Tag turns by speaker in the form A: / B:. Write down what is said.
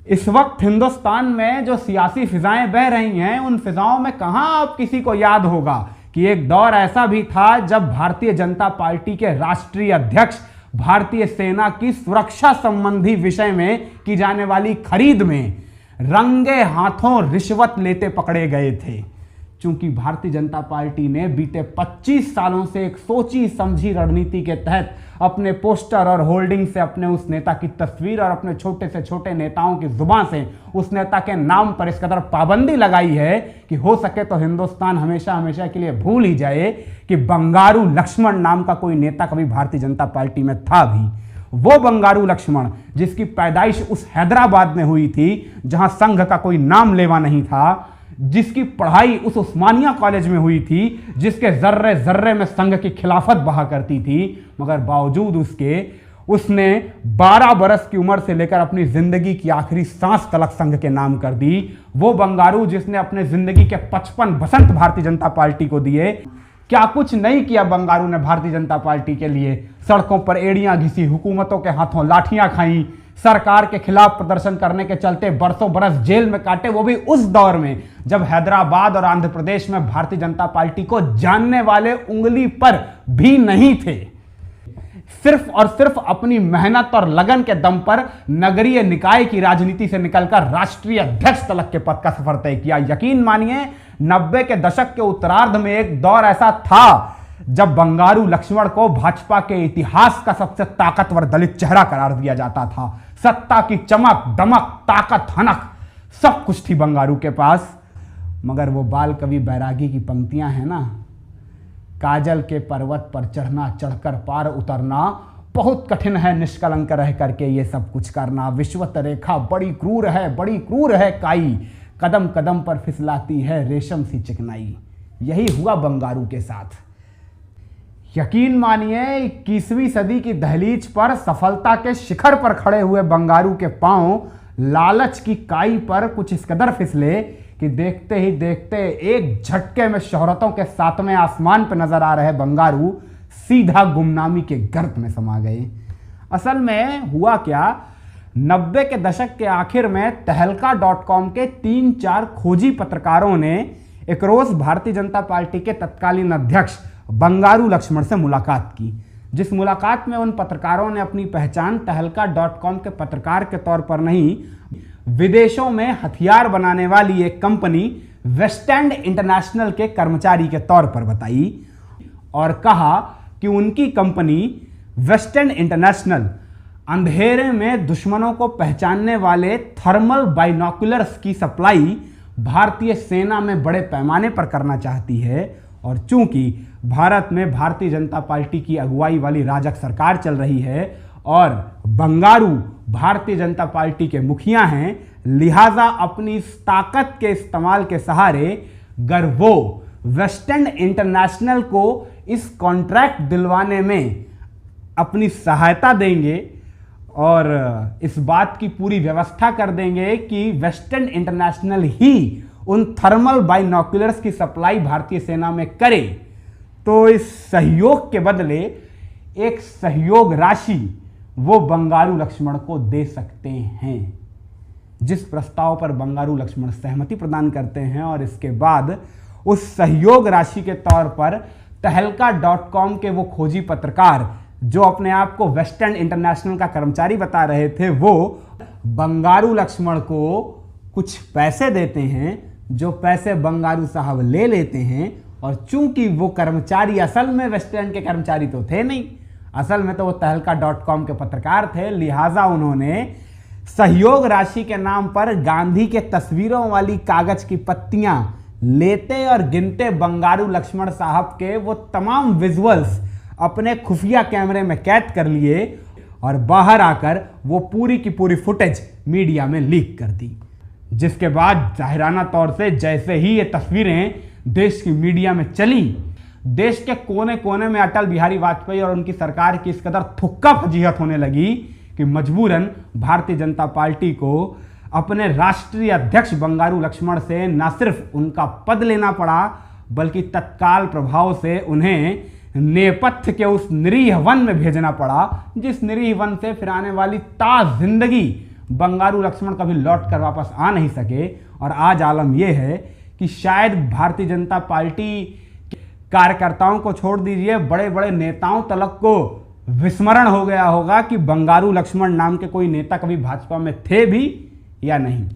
A: इस वक्त हिंदुस्तान में जो सियासी फिजाएं बह रही हैं, उन फिजाओं में कहां आप किसी को याद होगा कि एक दौर ऐसा भी था जब भारतीय जनता पार्टी के राष्ट्रीय अध्यक्ष भारतीय सेना की सुरक्षा संबंधी विषय में की जाने वाली खरीद में रंगे हाथों रिश्वत लेते पकड़े गए थे। चूंकि भारतीय जनता पार्टी ने बीते 25 सालों से एक सोची समझी रणनीति के तहत अपने पोस्टर और होल्डिंग से अपने उस नेता की तस्वीर और अपने छोटे से छोटे नेताओं की जुबान से उस नेता के नाम पर इस कदर पाबंदी लगाई है कि हो सके तो हिंदुस्तान हमेशा हमेशा के लिए भूल ही जाए कि बंगारू लक्ष्मण नाम का कोई नेता कभी भारतीय जनता पार्टी में था भी। वो बंगारू लक्ष्मण जिसकी पैदाइश उस हैदराबाद में हुई थी जहां संघ का कोई नाम लेवा नहीं था, जिसकी पढ़ाई उस उस्मानिया कॉलेज में हुई थी, जिसके जर्रे जर्रे में संघ की खिलाफत बहा करती थी, मगर बावजूद उसके उसने 12 बरस की उम्र से लेकर अपनी जिंदगी की आखिरी सांस तलक संघ के नाम कर दी। वो बंगारू जिसने अपने जिंदगी के 55 बसंत भारतीय जनता पार्टी को दिए। क्या कुछ नहीं किया बंगारू ने भारतीय जनता पार्टी के लिए? सड़कों पर एड़ियां घिसी, हुकूमतों के हाथों लाठियां खाई, सरकार के खिलाफ प्रदर्शन करने के चलते बरसों बरस जेल में काटे, वो भी उस दौर में जब हैदराबाद और आंध्र प्रदेश में भारतीय जनता पार्टी को जानने वाले उंगली पर भी नहीं थे। सिर्फ और सिर्फ अपनी मेहनत और लगन के दम पर नगरीय निकाय की राजनीति से निकलकर राष्ट्रीय अध्यक्ष तलक के पद का सफर तय किया। यकीन मानिए 90 के दशक के उत्तरार्ध में एक दौर ऐसा था जब बंगारू लक्ष्मण को भाजपा के इतिहास का सबसे ताकतवर दलित चेहरा करार दिया जाता था। सत्ता की चमक दमक ताकत हनक सब कुछ थी बंगारू के पास। मगर वो बाल कवि बैरागी की पंक्तियां हैं ना, काजल के पर्वत पर चढ़ना चढ़कर पार उतरना बहुत कठिन है, निष्कलंक रह करके ये सब कुछ करना। विश्वत रेखा बड़ी क्रूर है काई, कदम कदम पर फिसलाती है रेशम सी चिकनाई। यही हुआ बंगारू के साथ। यकीन मानिए 21वीं सदी की दहलीज पर सफलता के शिखर पर खड़े हुए बंगारू के पांव लालच की काई पर कुछ इस कदर फिसले कि देखते ही देखते एक झटके में शोहरतों के 7वें आसमान पर नजर आ रहे बंगारू सीधा गुमनामी के गर्त में समा गए। असल में हुआ क्या, 90 के दशक के आखिर में तहलका.com के 3-4 खोजी पत्रकारों ने एक रोज भारतीय जनता पार्टी के तत्कालीन अध्यक्ष बंगारू लक्ष्मण से मुलाकात की। जिस मुलाकात में उन पत्रकारों ने अपनी पहचान तहलका.com के पत्रकार के तौर पर नहीं, विदेशों में हथियार बनाने वाली एक कंपनी वेस्टर्न इंटरनेशनल के कर्मचारी के तौर पर बताई और कहा कि उनकी कंपनी वेस्टर्न इंटरनेशनल अंधेरे में दुश्मनों को पहचानने वाले थर्मल बाइनोकुलर्स की सप्लाई भारतीय सेना में बड़े पैमाने पर करना चाहती है। और चूंकि भारत में भारतीय जनता पार्टी की अगुवाई वाली राजग सरकार चल रही है और बंगारू भारतीय जनता पार्टी के मुखिया हैं, लिहाजा अपनी इस ताकत के इस्तेमाल के सहारे अगर वो वेस्टर्न इंटरनेशनल को इस कॉन्ट्रैक्ट दिलवाने में अपनी सहायता देंगे और इस बात की पूरी व्यवस्था कर देंगे कि वेस्टर्न इंटरनेशनल ही उन थर्मल बाइनोकुलर्स की सप्लाई भारतीय सेना में करे, तो इस सहयोग के बदले एक सहयोग राशि वो बंगारू लक्ष्मण को दे सकते हैं। जिस प्रस्ताव पर बंगारू लक्ष्मण सहमति प्रदान करते हैं और इसके बाद उस सहयोग राशि के तौर पर तहलका.com के वो खोजी पत्रकार जो अपने आप को वेस्टर्न इंटरनेशनल का कर्मचारी बता रहे थे, वो बंगारू लक्ष्मण को कुछ पैसे देते हैं, जो पैसे बंगारू साहब ले लेते हैं। और चूंकि वो कर्मचारी असल में वेस्टर्न के कर्मचारी तो थे नहीं, असल में तो वो तहलका.com के पत्रकार थे, लिहाजा उन्होंने सहयोग राशि के नाम पर गांधी के तस्वीरों वाली कागज की पत्तियां लेते और गिनते बंगारू लक्ष्मण साहब के वो तमाम विजुअल्स अपने खुफिया कैमरे में कैद कर लिए और बाहर आकर वो पूरी की पूरी फुटेज मीडिया में लीक कर दी। जिसके बाद जाहिराना तौर से जैसे ही ये तस्वीरें देश की मीडिया में चली, देश के कोने कोने में अटल बिहारी वाजपेयी और उनकी सरकार की इस कदर थुक्का फजीहत होने लगी कि मजबूरन भारतीय जनता पार्टी को अपने राष्ट्रीय अध्यक्ष बंगारू लक्ष्मण से न सिर्फ उनका पद लेना पड़ा, बल्कि तत्काल प्रभाव से उन्हें नेपथ्य के उस निरीह वन में भेजना पड़ा, जिस निरीह वन से फिर आने वाली ता जिंदगी बंगारू लक्ष्मण कभी लौट कर वापस आ नहीं सके। और आज आलम यह है कि शायद भारतीय जनता पार्टी कार्यकर्ताओं को छोड़ दीजिए, बड़े बड़े नेताओं तलक को विस्मरण हो गया होगा कि बंगारू लक्ष्मण नाम के कोई नेता कभी भाजपा में थे भी या नहीं।